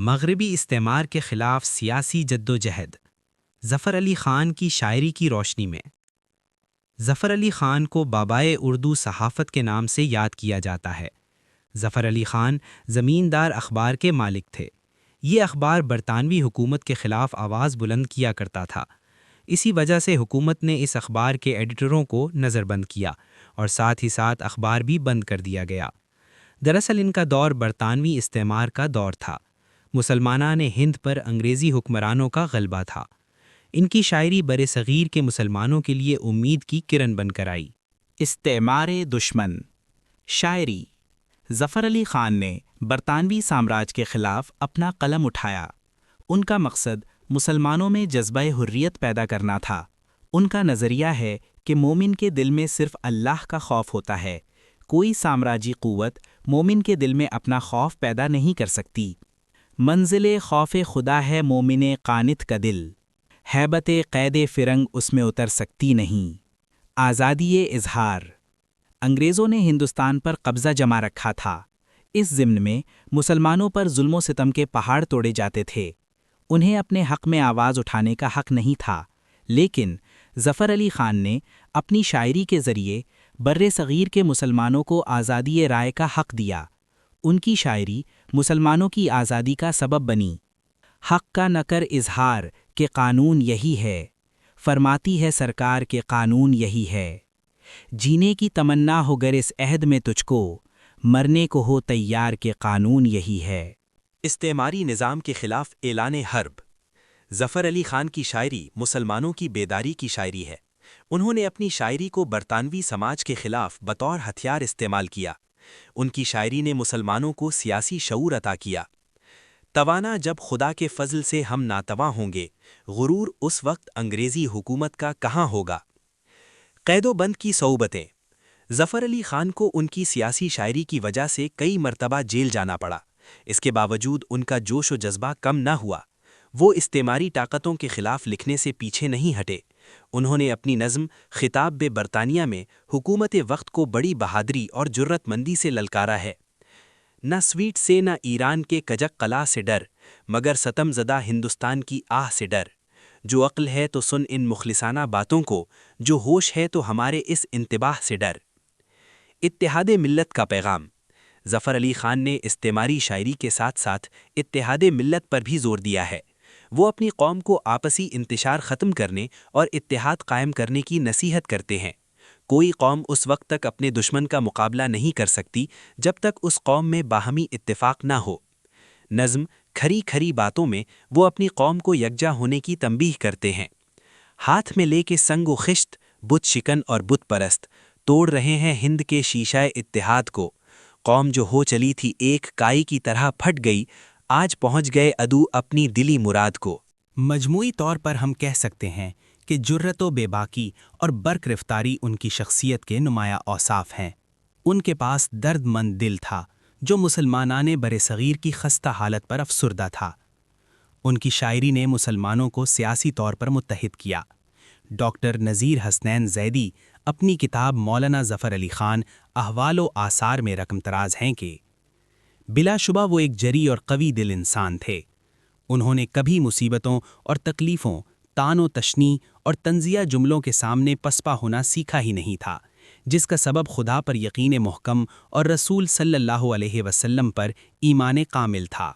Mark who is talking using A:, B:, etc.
A: مغربی استعمار کے خلاف سیاسی جدوجہد، ظفر علی خان کی شاعری کی روشنی میں۔ ظفر علی خان کو بابائے اردو صحافت کے نام سے یاد کیا جاتا ہے۔ ظفر علی خان زمیندار اخبار کے مالک تھے۔ یہ اخبار برطانوی حکومت کے خلاف آواز بلند کیا کرتا تھا۔ اسی وجہ سے حکومت نے اس اخبار کے ایڈیٹروں کو نظر بند کیا اور ساتھ ہی ساتھ اخبار بھی بند کر دیا گیا۔ دراصل ان کا دور برطانوی استعمار کا دور تھا۔ مسلمانان ہند پر انگریزی حکمرانوں کا غلبہ تھا۔ ان کی شاعری بر صغیر کے مسلمانوں کے لیے امید کی کرن بن کر آئی۔
B: استعمار دشمن شاعری۔ ظفر علی خان نے برطانوی سامراج کے خلاف اپنا قلم اٹھایا۔ ان کا مقصد مسلمانوں میں جذبہ حریت پیدا کرنا تھا۔ ان کا نظریہ ہے کہ مومن کے دل میں صرف اللہ کا خوف ہوتا ہے۔ کوئی سامراجی قوت مومن کے دل میں اپنا خوف پیدا نہیں کر سکتی۔ منزل خوف خدا ہے مومن قانت کا دل، ہیبت قید فرنگ اس میں اتر سکتی نہیں۔ آزادی اظہار۔ انگریزوں نے ہندوستان پر قبضہ جما رکھا تھا۔ اس ضمن میں مسلمانوں پر ظلم و ستم کے پہاڑ توڑے جاتے تھے۔ انہیں اپنے حق میں آواز اٹھانے کا حق نہیں تھا، لیکن ظفر علی خان نے اپنی شاعری کے ذریعے بر صغیر کے مسلمانوں کو آزادی رائے کا حق دیا۔ ان کی شاعری مسلمانوں کی آزادی کا سبب بنی۔ حق کا نہ کر اظہار کہ قانون یہی ہے، فرماتی ہے سرکار کہ قانون یہی ہے۔ جینے کی تمنا ہو گر اس عہد میں تجھ کو، مرنے کو ہو تیار کہ قانون یہی ہے۔
C: استعماری نظام کے خلاف اعلان حرب۔ ظفر علی خان کی شاعری مسلمانوں کی بیداری کی شاعری ہے۔ انہوں نے اپنی شاعری کو برطانوی سماج کے خلاف بطور ہتھیار استعمال کیا۔ ان کی شاعری نے مسلمانوں کو سیاسی شعور عطا کیا۔ توانا جب خدا کے فضل سے ہم ناتواں ہوں گے، غرور اس وقت انگریزی حکومت کا کہاں ہوگا۔ قید و بند کی صعوبتیں۔ ظفر علی خان کو ان کی سیاسی شاعری کی وجہ سے کئی مرتبہ جیل جانا پڑا۔ اس کے باوجود ان کا جوش و جذبہ کم نہ ہوا۔ وہ استعماری طاقتوں کے خلاف لکھنے سے پیچھے نہیں ہٹے۔ انہوں نے اپنی نظم خطاب بے برطانیہ میں حکومت وقت کو بڑی بہادری اور جرت مندی سے للکارا ہے۔ نہ سویٹ سے نہ ایران کے کجک قلعہ سے ڈر، مگر ستم زدہ ہندوستان کی آہ سے ڈر۔ جو عقل ہے تو سن ان مخلصانہ باتوں کو، جو ہوش ہے تو ہمارے اس انتباہ سے ڈر۔ اتحاد ملت کا پیغام۔ ظفر علی خان نے استعماری شاعری کے ساتھ ساتھ اتحاد ملت پر بھی زور دیا ہے۔ وہ اپنی قوم کو آپسی انتشار ختم کرنے اور اتحاد قائم کرنے کی نصیحت کرتے ہیں۔ کوئی قوم اس وقت تک اپنے دشمن کا مقابلہ نہیں کر سکتی جب تک اس قوم میں باہمی اتفاق نہ ہو۔ نظم کھری کھری باتوں میں وہ اپنی قوم کو یکجا ہونے کی تنبیہ کرتے ہیں۔ ہاتھ میں لے کے سنگ و خشت، بت شکن اور بت پرست، توڑ رہے ہیں ہند کے شیشہ اتحاد کو۔ قوم جو ہو چلی تھی ایک کائی کی طرح پھٹ گئی، آج پہنچ گئے عدو اپنی دلی مراد کو۔
A: مجموعی طور پر ہم کہہ سکتے ہیں کہ جرت و بے باکی اور برق رفتاری ان کی شخصیت کے نمایاں اوصاف ہیں۔ ان کے پاس درد مند دل تھا جو مسلمانان برصغیر کی خستہ حالت پر افسردہ تھا۔ ان کی شاعری نے مسلمانوں کو سیاسی طور پر متحد کیا۔ ڈاکٹر نذیر حسنین زیدی اپنی کتاب مولانا ظفر علی خان احوال و آثار میں رقم تراز ہیں کہ بلا شبہ وہ ایک جری اور قوی دل انسان تھے۔ انہوں نے کبھی مصیبتوں اور تکلیفوں، تان و تشنی اور تنزیہ جملوں کے سامنے پسپا ہونا سیکھا ہی نہیں تھا، جس کا سبب خدا پر یقین محکم اور رسول صلی اللہ علیہ وسلم پر ایمان کامل تھا۔